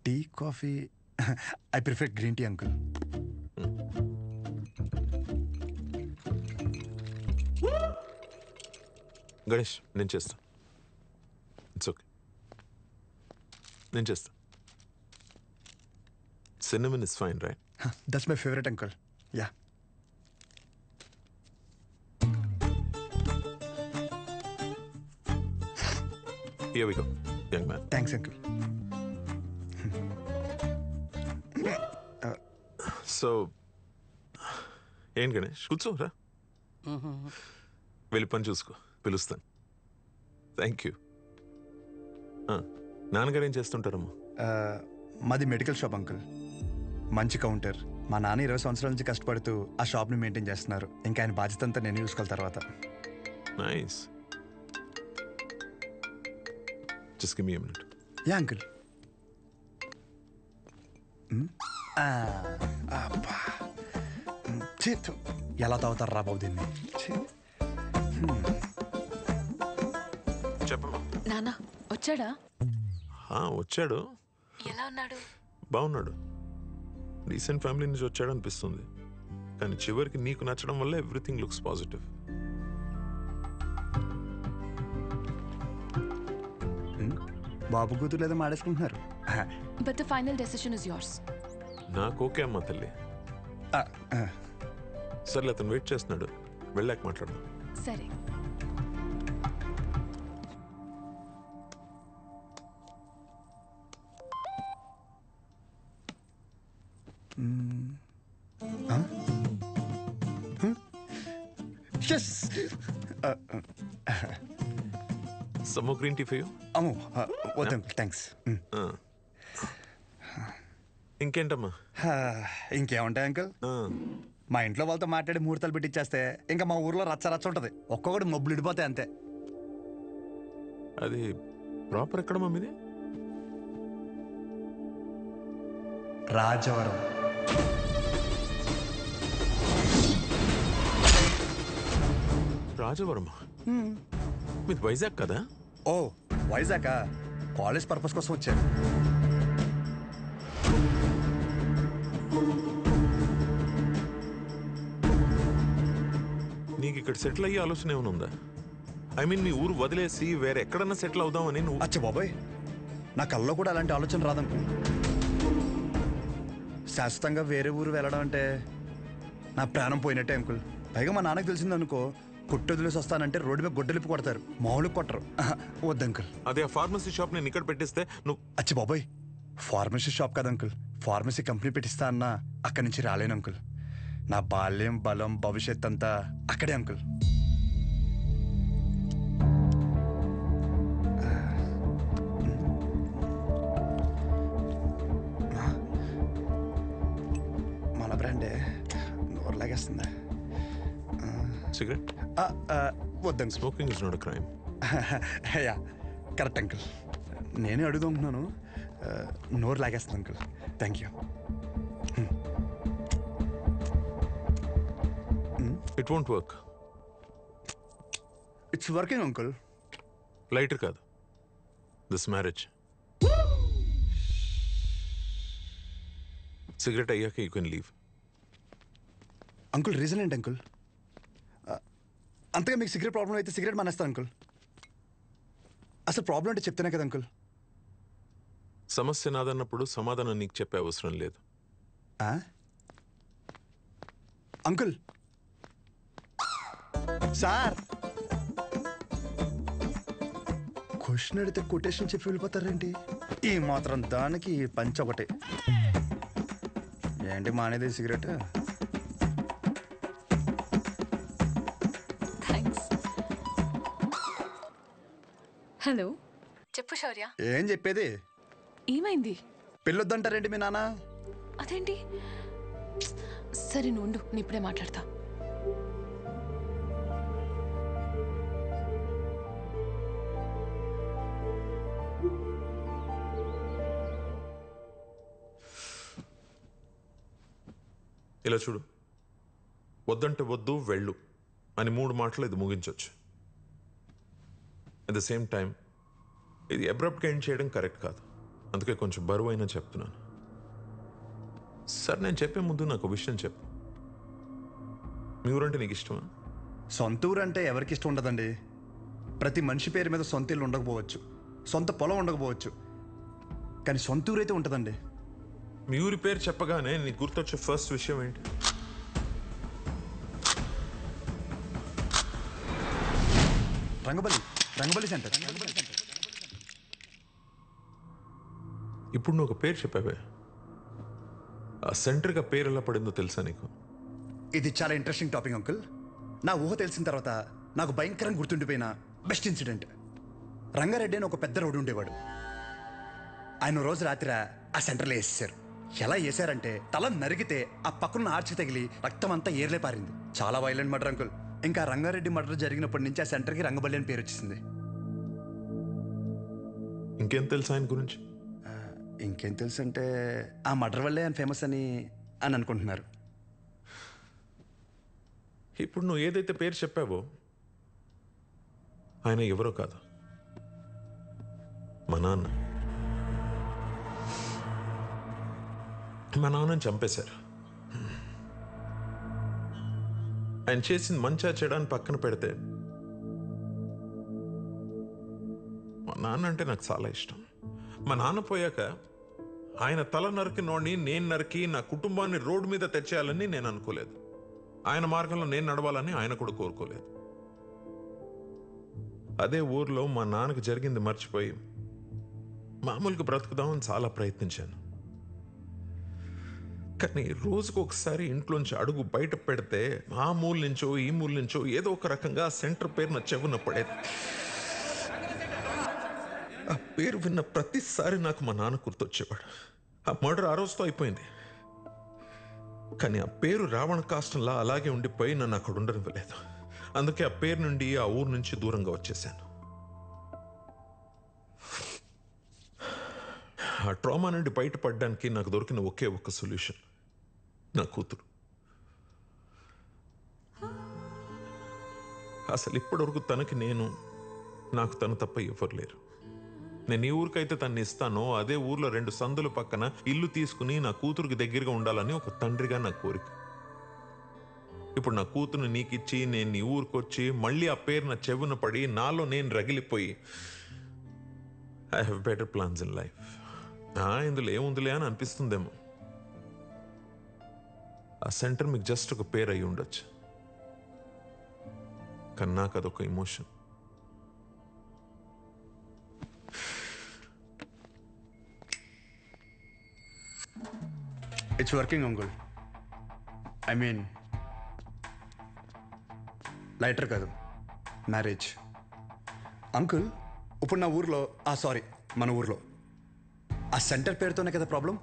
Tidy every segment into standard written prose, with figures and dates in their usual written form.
Tea coffee I prefer green tea uncle. Ganesh నేను చేస్తా. It's okay, నేను చేస్తా. Cinnamon is fine right? That's my favourite uncle. Yeah. Here we go, young man. Thanks uncle. So ఏం గణేష్ కూర్చోరా, వెళ్ళి పని చూసుకో, పిలుస్తాను. Thank you. నాన్నగారు ఏం చేస్తుంటారమ్మా? మాది మెడికల్ షాప్ అంకుల్. మంచి కౌంటర్. మా నాన్న 20 సంవత్సరాల నుంచి కష్టపడుతూ ఆ షాప్ని మెయింటైన్ చేస్తున్నారు. ఇంకా ఆయన బాధ్యత అంతా నేను చూసుకోవాలి తర్వాత. Nice. Just give me a minute. Yeah uncle. చేతు ఎలా తాగుతారు రా బాబు దీన్ని. చెప్పమ్మా. నానా వచ్చాడా? వచ్చాడు. ఎలా ఉన్నాడు? బాగున్నాడు. రీసెంట్ ఫ్యామిలీ నుంచి వచ్చాడు అనిపిస్తుంది, కానీ చివరికి నీకు నచ్చడం వల్ల ఎవ్రీథింగ్ లుక్స్ పాజిటివ్. బాబు కూతురు లేదా మాడేసుకుంటున్నారు. But the final decision is yours. నాకు ఓకే అమ్మా తల్లి. సర్లే, అతను వెయిట్ చేస్తున్నాడు, వెళ్ళాక మాట్లాడదాం. సరే. Some more green tea for you? అమ్మో వద్దు అంకుల్, థ్యాంక్స్. ఇంకేంటమ్మా? ఇంకేముంటాయి అంకుల్, మా ఇంట్లో వాళ్ళతో మాట్లాడి ముహూర్తాలు పెట్టిచ్చేస్తే ఇంకా మా ఊర్లో రచ్చ రచ్చ ఉంటుంది. ఒక్కొక్కటి మబ్బులు ఇడిపోతాయి అంతే. అది ప్రాపర్ ఎక్కడమ్మా మీది? రాజవరం. రాజవరం మీది వైజాగ్ కదా? ఓ వైజాగ్, కాలేజ్ పర్పస్ కోసం వచ్చాను. నీకు ఇక్కడ సెటిల్ అయ్యే ఆలోచన ఏమైనా ఉందా? ఐ మీన్ మీ ఊరు వదిలేసి వేరే ఎక్కడన్నా సెటిల్ అవుదామని నువ్వు? అచ్చా బాబాయ్, నా కల్లో కూడా అలాంటి ఆలోచన రాదంకుల్. శాశ్వతంగా వేరే ఊరు వెళ్ళడం అంటే నా ప్రాణం పోయినట్టే అంకుల్. పైగా మా నాన్నకు తెలిసిందనుకో, కొట్టు వదిలేసి వస్తానంటే రోడ్డు మీద గొడ్డలిపి కొడతారు, మామూలు కొట్టరు. వద్దు అంకుల్. అదే ఆ ఫార్మసీ షాప్ నేను ఇక్కడ పెట్టిస్తే నువ్వు? అచ్చి బాబాయ్, ఫార్మసీ షాప్ కదా అంకుల్, ఫార్మసీ కంపెనీ పెట్టిస్తా అన్నా అక్కడి నుంచి రాలేను అంకుల్. నా బాల్యం, బలం, భవిష్యత్ అంతా అక్కడే అంకుల్. మన బ్రాండే నోరు లాగేస్తుందా? సిగరెట్? వద్దు uncle. Smoking is not a crime. Yeah correct uncle. నేనే అడుగుతున్నాను, నోరు లాగేస్తుంది uncle. Thank you. It won't work. It's working uncle. Lighter కాదు, దిస్ మ్యారేజ్. సిగరెట్ అయ్యాక you can leave. Uncle reason ఏంటి అంకుల్? అంతగా మీకు సిగరెట్ ప్రాబ్లం అయితే సిగరెట్ మానేస్తాను అంకుల్. అసలు ప్రాబ్లం అంటే చెప్తేనే కదా అంకుల్. సమస్య నాదన్నప్పుడు సమాధానం నీకు చెప్పే అవసరం లేదు. అంకుల్ సార్, క్వశ్చన్ అడిగితే కొటేషన్ చెప్పి వెళ్ళిపోతారేంటి? ఈ మాత్రం దానికి పంచ ఒకటి ఏంటి మానేది సిగరెట్? హలో, చెప్పు శౌర్య. ఏం చెప్పేది? ఏమైంది? పెళ్ళొద్దంటారేంటి మీ నాన్న? అదేంటి? సరే నువ్వు ఉండు, నేను ఇప్పుడే మాట్లాడతా. ఇలా చూడు, వద్దంటే వద్దు, వెళ్ళు అని 3 మాటలు ఇది ముగించవచ్చు. అట్ ద సేమ్ టైం ఇది అబ్రప్ట్గా ఎండ్ చేయడం కరెక్ట్ కాదు. అందుకే కొంచెం బరువు అయినా చెప్తున్నాను. సార్, నేను చెప్పే ముందు నాకు విషయం చెప్పు. మీ ఊరంటే నీకు ఇష్టమా? సొంత ఊరు అంటే ఎవరికి ఇష్టం ఉండదండి. ప్రతి మనిషి పేరు మీద సొంత ఇల్లు ఉండకపోవచ్చు, సొంత పొలం ఉండకపోవచ్చు, కానీ సొంత ఊరు అయితే ఉంటుందండి. మీ ఊరి పేరు చెప్పగానే నీకు గుర్తొచ్చే ఫస్ట్ విషయం ఏంటి? రంగబలి సెంటర్. ఇప్పుడు నువ్వు ఒక పేరు చెప్పావే, ఆ సెంటర్గా పేరు ఎలా పడిందో తెలుసా నీకు? ఇది చాలా ఇంట్రెస్టింగ్ టాపిక్ అంకుల్. నా ఊహ తెలిసిన తర్వాత నాకు భయంకరంగా గుర్తుండిపోయిన బెస్ట్ ఇన్సిడెంట్. రంగారెడ్డి అని ఒక పెద్ద రోడ్డు ఉండేవాడు. ఆయన రోజు రాత్రి ఆ సెంటర్లో వేసేసారు. ఎలా వేసారంటే తల నరిగితే ఆ పక్కన ఆర్చి తగిలి రక్తం అంతా ఏర్లే పారింది. చాలా వైలెంట్ మర్డర్ అంకుల్. ఇంకా రంగారెడ్డి మర్డర్ జరిగినప్పటి నుంచి ఆ సెంటర్కి రంగబల్లి అని పేరు వచ్చేసింది. ఇంకేం తెలుసు ఆయన గురించి? ఇంకేం తెలుసు అంటే ఆ మర్డర్ వల్లే ఆయన ఫేమస్ అని అనుకుంటున్నారు. ఇప్పుడు నువ్వు ఏదైతే పేరు చెప్పావో ఆయన ఎవరో కాదు, మా నాన్న. మా నాన్నని చంపేశారు. ఆయన చేసింది మంచా చెడాన్ని పక్కన పెడితే మా నాన్న అంటే నాకు చాలా ఇష్టం. మా నాన్న పోయాక ఆయన తల నరికినోడిని నేను నరికి నా కుటుంబాన్ని రోడ్డు మీద తెచ్చేయాలని నేను అనుకోలేదు. ఆయన మార్గంలో నేను నడవాలని ఆయన కూడా కోరుకోలేదు. అదే ఊర్లో మా నాన్నకు జరిగింది మర్చిపోయి మామూలుగా బ్రతుకుదామని చాలా ప్రయత్నించాను. కానీ రోజుకు ఒకసారి ఇంట్లోంచి అడుగు బయట పెడితే ఆ మూల నుంచో ఈ మూల నుంచో ఏదో ఒక రకంగా సెంటర్ పేరు నా చెవున పడేది. ఆ పేరు విన్న ప్రతిసారి నాకు మా నాన్న గుర్తొచ్చేవాడు. ఆ మర్డర్ ఆ రోజుతో అయిపోయింది, కానీ ఆ పేరు రావణ కాష్టంలా అలాగే ఉండిపోయి నన్ను అక్కడ ఉండనివ్వలేదు. అందుకే ఆ పేరు నుండి ఆ ఊరు నుంచి దూరంగా వచ్చేసాను. ఆ ట్రామా నుండి బయటపడడానికి నాకు దొరికిన ఒకే ఒక్క సొల్యూషన్ నా కూతురు. అసలు ఇప్పటివరకు తనకి నాకు తను తప్ప ఎవరు లేరు. నేను ఈ ఊరికైతే తన్ని ఇస్తానో అదే ఊర్లో 2 సందుల పక్కన ఇల్లు తీసుకుని నా కూతురుకి దగ్గరగా ఉండాలని ఒక తండ్రిగా నా కోరిక. ఇప్పుడు నా కూతురుని నీకిచ్చి నేను నీ ఊరికొచ్చి మళ్ళీ ఆ పేరు నా చెవున పడి నాలో నేను రగిలిపోయి I have better plans in life. ఇందులో ఏముందిలే అని అనిపిస్తుందేమో. ఆ సెంటర్ మీకు జస్ట్ ఒక పేరు అయి ఉండొచ్చు, కానీ నాకు అదొక emotion. It's working uncle. I mean lighter కాదు, మ్యారేజ్. అంకుల్, ఇప్పుడు నా ఊర్లో మన ఊర్లో ఆ సెంటర్ పేరుతోనే కదా ప్రాబ్లం.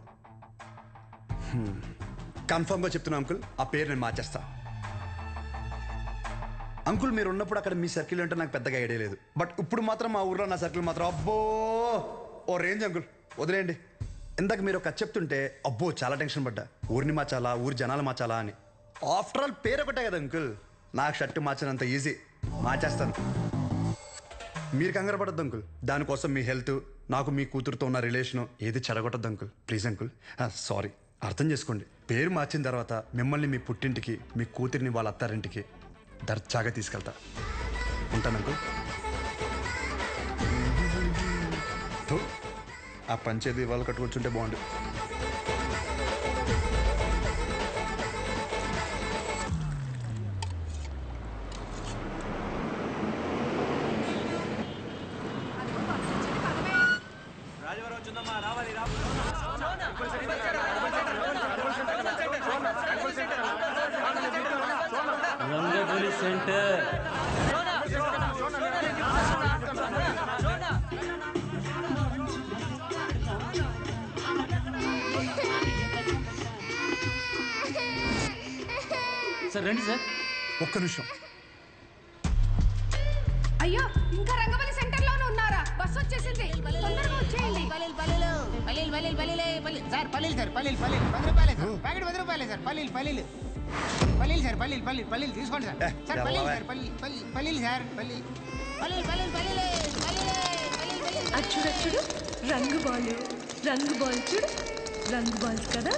కన్ఫర్మ్గా చెప్తున్నా అంకుల్, ఆ పేరు నేను మార్చేస్తా. అంకుల్, మీరు ఉన్నప్పుడు అక్కడ మీ సర్కిల్ అంటే నాకు పెద్దగా ఐడియా లేదు, బట్ ఇప్పుడు మాత్రం మా ఊర్లో నా సర్కిల్ మాత్రం అబ్బో ఓ రేంజ్ అంకుల్. వదిలేయండి. ఇందాక మీరు ఒక చెప్తుంటే అబ్బో చాలా టెన్షన్ పడ్డా. ఊరిని మార్చాలా, ఊరి జనాలు మార్చాలా అని. ఆఫ్టర్ ఆల్ పేరు ఒకటే కదా అంకుల్. నాకు షర్టు మార్చినంత ఈజీ, మార్చేస్తాను. మీరు కంగారు పడద్దు అంకుల్. దానికోసం మీ హెల్త్, నాకు మీ కూతురుతో ఉన్న రిలేషను ఏది చెడగొట్టద్దు అంకుల్. Please uncle. సారీ, అర్థం చేసుకోండి. పేరు మార్చిన తర్వాత మిమ్మల్ని మీ పుట్టింటికి, మీ కూతురిని వాళ్ళ అత్తారింటికి దర్జాగా తీసుకెళ్తా. ఉంటాను అంకుల్. ఆ పంచేది వాళ్ళు కట్టుకొచ్చుంటే బాగుండు. రంగబలి సెంటర్. సార్ రండి సార్. ఒక్క నిమిషం. అయ్యో, ఇంకా రంగబలి సెంటర్ లోనే ఉన్నారా? బస్ వచ్చేసింది, తొందరగా వచ్చేయండి. సార్ పల్లీలు సార్, పల్లీలు 10 రూపాయలే సార్, ప్యాకెట్ 10 రూపాయలే సార్. పల్లీలు సార్, పల్లీలు తీసుకోండి సార్. సార్ పల్లీలు సార్, పల్లీలు సార్, పల్లీలు. అచ్చుడు రంగు బాలు రంగు బాల్ చూడు, రంగు బాల్స్ కదా.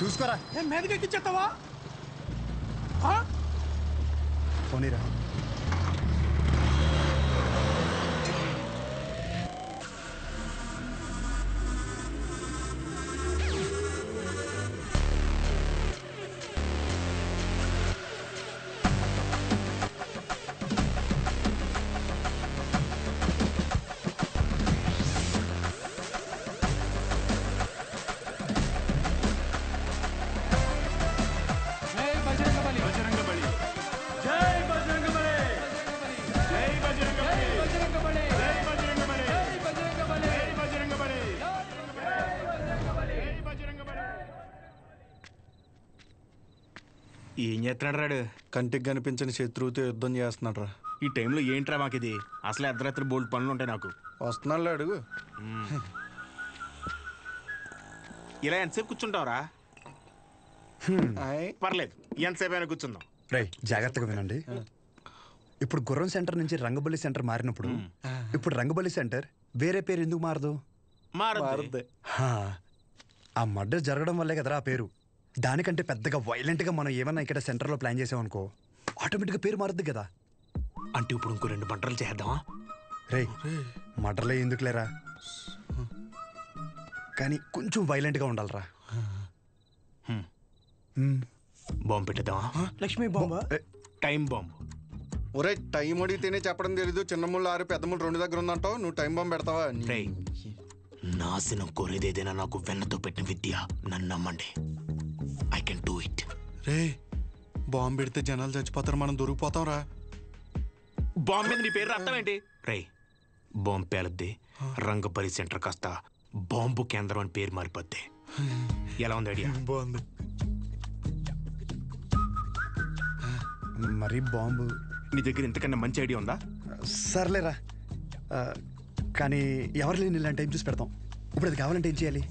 చూసుకోరా, మీదకి ఎక్కించేస్తావా? పోనీరా. ఏం చేస్తున్నాడు రాడు? కంటికి కనిపించని శత్రువుతో యుద్ధం చేస్తున్నాడు రా. ఈ టైంలో ఏంట్రా మాకు ఇది? అసలు అర్ధరాత్రి బోల్డ్ పనులు ఉంటాయి నాకు. వస్తున్నాడు అడుగు. ఇలా ఎంతసేపు కూర్చుంటావురా? పర్లేదు, ఎంతసేపు అయినా కూర్చుందాం. రై జాగ్రత్తగా వినండి. ఇప్పుడు గుర్రం సెంటర్ నుంచి రంగబలి సెంటర్ మారినప్పుడు ఇప్పుడు రంగబలి సెంటర్ వేరే పేరు ఎందుకు మారదు? మారద్దు. ఆ మర్డర్ జరగడం వల్లే కదరా ఆ పేరు. దానికంటే పెద్దగా వైలెంట్గా మనం ఏమన్నా ఇక్కడ సెంటర్లో ప్లాన్ చేసామనుకో ఆటోమేటిక్గా పేరు మారుద్ది కదా. అంటే ఇప్పుడు ఇంకో 2 మంటలు చేద్దామా? రే మర్డర్లే ఎందుకు లేరా, కానీ కొంచెం వైలెంట్గా ఉండాలిరా. బాంబు పెట్టేద్దామా? లక్ష్మీ బాంబా? Time bomb. ఒరే టైం అడిగితేనే చెప్పడం తెలీదు. చిన్న ముళ్ళు 6 పెద్ద ముళ్ళు 2 దగ్గర ఉందంటావు. నువ్వు టైం బాంబు పెడతావా? రేయ్, నాశనం కోరేదేదైనా నాకు వెన్నతో పెట్టిన విద్య. నన్ను నమ్మండి, I can do it. Ray bomb పెడితే జనాలు చచ్చిపోతారు, మనం దొరికిపోతాం రా. బాంబు మీద నీ పేరు అర్థం ఏంటి? రేయ్, బాంబు పేలద్ది, రంగబలి సెంటర్ కాస్త బాంబు కేంద్రం అని పేరు మారిపోద్ది. ఎలా ఉంది ఐడియా? బాగుంది. మరి బాంబు నీ దగ్గర ఇంతకన్నా మంచి ఐడియా ఉందా? సర్లేరా, కానీ ఎవరు లేని ఇలాంటి టైం చూసి పెడతాం. ఇప్పుడు అది కావాలంటే ఏం చేయాలి?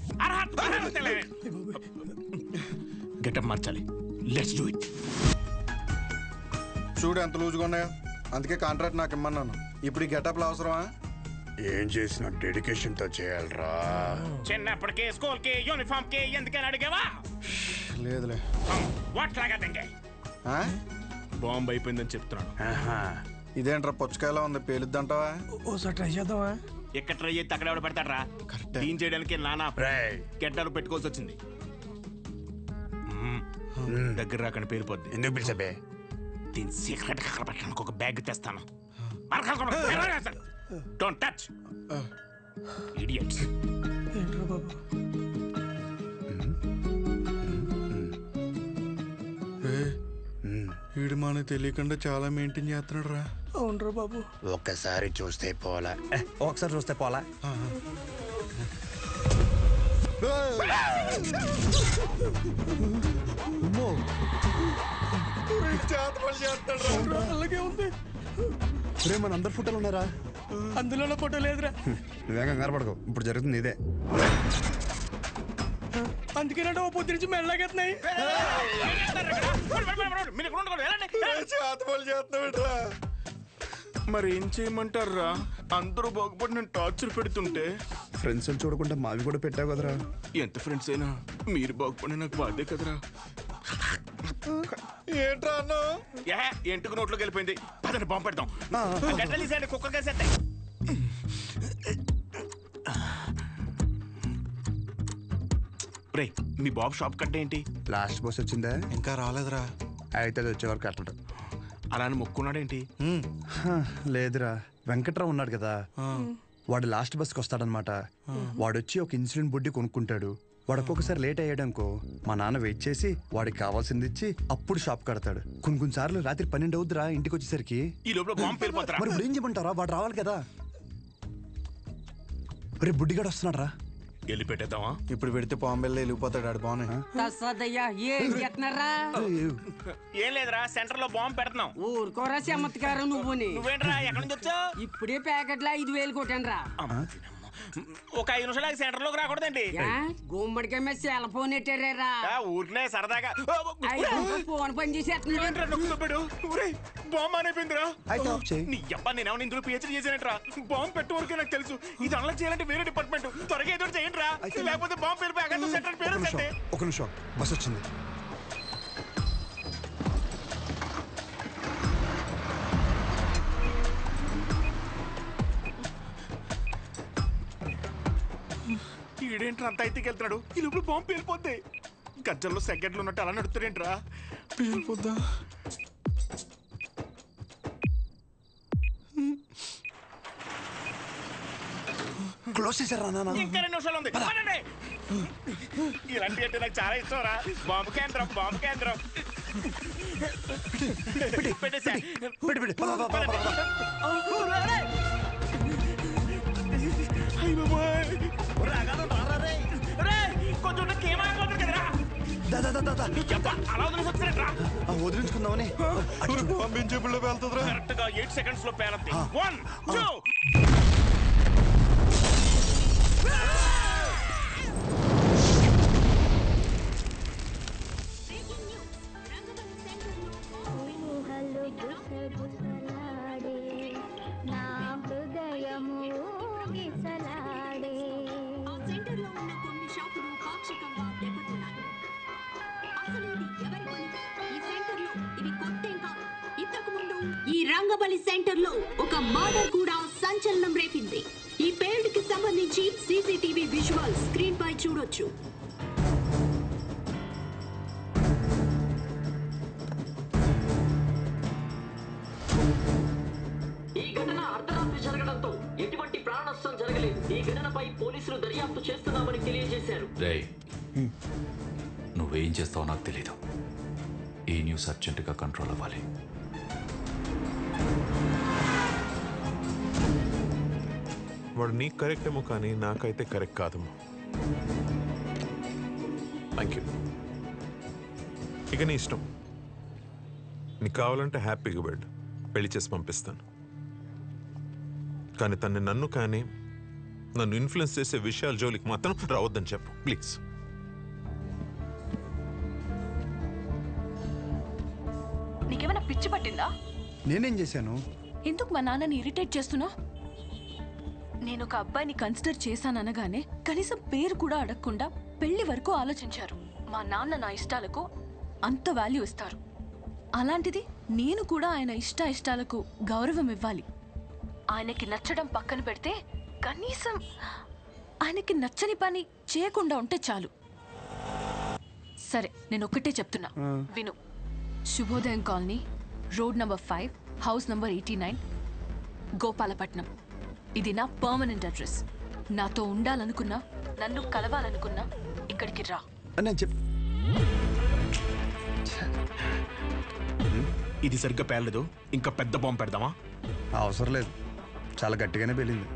గెటప్ మార్చాలి. Let's do it. చూడు ఎంత లూజుగా ఉన్నాయో. అందుకే కాంట్రాక్ట్ నాకు ఇమ్మన్నాను. ఇప్పుడు ఈ గెటప్లు అవసరమా? ఏం చేసినా డెడికేషన్తో చేయాలరా. చిన్నప్పటికే స్కూల్ కి యూనిఫామ్ కి ఎందుకని అడిగావా? లేదులే. బాంబు అయిపోయిందని చెప్తున్నాను. ఇదేంట్రా పుచ్చకాయలా ఉంది, పేలుద్దంటావా? ఓసారి ట్రై చేద్దామా? ఎక్కడ ట్రై చేస్తే అక్కడ ఎవడ పెడతాడరా? క్లీన్ చేయడానికి నానా గెడ్డలు పెట్టుకోవాల్సి వచ్చింది. దగ్గర రాకని పేరుపోద్ది. ఎందుకు పిలిచబే? దీని సీక్రెట్ అక్కడ పెట్టడానికి ఒక బ్యాగ్ తెస్తాను. Don't touch idiots. ఏంట్రా బాబు? వీడు మనకు తెలియకుండా చాలా మెయింటైన్ చేస్తున్నాడు రా. అవునరా బాబు. ఒక్కసారి చూస్తే పోలా, ఒకసారి చూస్తే పోలా. అలాగే ఉంది. మన అందరు ఫోటోలు ఉన్నారా? అందులో ఫోటో లేదురా. నువ్వేగా కనపడకు, ఇప్పుడు జరుగుతుంది ఇదే. అందుకేనంటే ఓ పొద్దు నుంచి మెల్లగెత్తున్నాయి. మరి ఏం చేయమంటారా? అందరూ బాగుపడి నేను టార్చర్ పెడుతుంటే ఫ్రెండ్స్ చూడకుండా మావి కూడా పెట్టావు కదరా. ఎంత ఫ్రెండ్స్ అయినా మీరు బాగుపడి నాకు బాధే కదరా. ఏంట్రా అన్నా? ఎంటుకు నోట్లోకి వెళ్ళిపోయింది. పదని బాంబు పెడతాం. కుక్క కేసేస్తాయి. రే, మీ బాబు షాప్ కట్ట ఏంటి? లాస్ట్ బస్ వచ్చిందా? ఇంకా రాలేదురా. అయితే అది వచ్చేవారు కట్టడు. అలా అని మొక్కున్నాడేంటి? లేదురా, వెంకట్రావు ఉన్నాడు కదా, వాడు లాస్ట్ బస్కి వస్తాడనమాట. వాడొచ్చి ఒక ఇన్సులిన్ బుడ్డి కొనుక్కుంటాడు. వాడు ఒక్కొక్కసారి లేట్ అయ్యాడనుకో మా నాన్న వెయిట్ చేసి వాడికి కావాల్సింది ఇచ్చి అప్పుడు షాప్ కడతాడు. కొన్ని సార్లు రాత్రి 12 అవుద్దిరా ఇంటికి వచ్చేసరికి. ఈ లోపల బాంబు పేలిపోతారా? మరి ఇప్పుడు ఏం చేయమంటారా? వాడు రావాలి కదా. రే బుడ్డిగాడు వస్తున్నాడు రా. వెళ్ళి పెట్టేద్దామా? ఇప్పుడు పెడితే పాంబెల్లో వెళ్ళిపోతాడు. ఆడు బాగున్నా. ఏం లేదురా, సెంటర్ లో బాంబు పెడుతున్నాం. ఊరుకోరా చమత్కారం. నువ్వేంట్రా ఎక్కడి నుంచి వచ్చావు? ఇప్పుడే ప్యాకెట్లో 5,000 కొట్టాను రా. ఒక 5 నిమిషాలు సెంటర్ లోకి రాకూడదండి గుమ్మడికాయ మీద సెల్ ఫోన్ ఎట్టారా ఊరినే సరదాగా ఫోన్ పని చేసేస్తున్నాడు. బాంబు అనిపోయిందిరా. అయితే ఆఫ్ చేయి. నీ అబ్బా నేనేమో ఇందులో పిహెచ్డీ చేశానంట్రా. బాంబు పెట్టే వరకే నాకు తెలుసు. ఇది అన్లాక్ చేయాలంటే వేరే డిపార్ట్మెంట్. త్వరగా ఏదో చేయండి రా, లేకపోతే బాంబు పేరు అగంత సెంటర్ పేరు సెంటే. ఒక నిమిషం బస్ వచ్చింది. ఈడేంట్రా అంత అయితే వెళ్తున్నాడు. ఈ లోపల బాంబు పేలిపోద్ది. గజ్జల్లో సెకండ్లు ఉన్నట్టు అలా నడుతున్నాడేంట్రా. పేలిపోద్దా? క్లోజ్ చేశారా నాన్న? ఇంకా 2 నిమిషాలు ఉంది. పదండి. ఇలాంటి అంటే నాకు చాలా ఇష్టం రా. బాంబు కేంద్రం, బాంబు కేంద్రం. పెట్టేసా. పెట్టి పద, పద, పద, పద, పద. కొంచెం ఏమైపోతుంది కదరా. దా, దా, దా, దా, దా. అలా వదిలేసి వచ్చినట్రా. వదిలించుకుందామని. పంపించేపుల్లో వెళ్తుందిరా. కరెక్ట్ గా 8 సెకండ్స్ లో పేరద్ది. 1 2 ఈ రంగబలి సెంటర్ లో ఒక మర్డర్ కూడా సంచలనం రేపింది. ఈ పేల్డ్ కి సంబంధించి సీసీటీవీ విజువల్ స్క్రీన్ పై చూడొచ్చు. ఈ ఘటన అర్ధరాత్రి జరగడంతో ఎటువంటి ప్రాణ నష్టం జరగలేదు. ఈ ఘటనపై పోలీసులు దర్యాప్తు చేస్తున్నామని తెలియజేశారు. రేయ్, నువ్వేం చేస్తావో నాకు తెలీదు. ఈ న్యూస్ అర్జెంటుగా కంట్రోల్ అవ్వాలి. వాడు నీకు కరెక్ట్ ఏమో కానీ నాకైతే కరెక్ట్ కాదమ్మా. Thank you. ఇక నీ ఇష్టం. నీకు కావాలంటే హ్యాపీగా పెళ్లి చేసి పంపిస్తాను. కానీ తన్ని నన్ను ఇన్ఫ్లుయెన్స్ చేసే విషయాల జోలికి మాత్రం రావద్దని చెప్పు ప్లీజ్. నీకేమైనా పిచ్చి పట్టిందా? నేనేం చేశాను? ఎందుకు మా నాన్నని ఇరిటేట్ చేస్తున్నా? నేను ఒక అబ్బాయిని కన్సిడర్ చేశాననగానే కనీసం పేరు కూడా అడగకుండా పెళ్లి వరకు ఆలోచించారు. మా నాన్న నా ఇష్టాలకు అంత వాల్యూ ఇస్తారు. అలాంటిది నేను కూడా ఆయన ఇష్టాలకు గౌరవం ఇవ్వాలి. ఆయనకి నచ్చడం పక్కన పెడితే కనీసం ఆయనకి నచ్చని పని చేయకుండా ఉంటే చాలు. సరే, నేను ఒక్కటే చెప్తున్నా, విను. శుభోదయం colony, road number 5, house number 89, Gopalapatnam. ఇది నా పర్మనెంట్ అడ్రస్. నాతో ఉండాలనుకున్నా, నన్ను కలవాలనుకున్నా ఇక్కడికి రా. ఇది సరిగ్గా పేర్లేదు. ఇంకా పెద్ద బాంబు పెడదామా? అవసరం లేదు, చాలా గట్టిగానే పేలింది.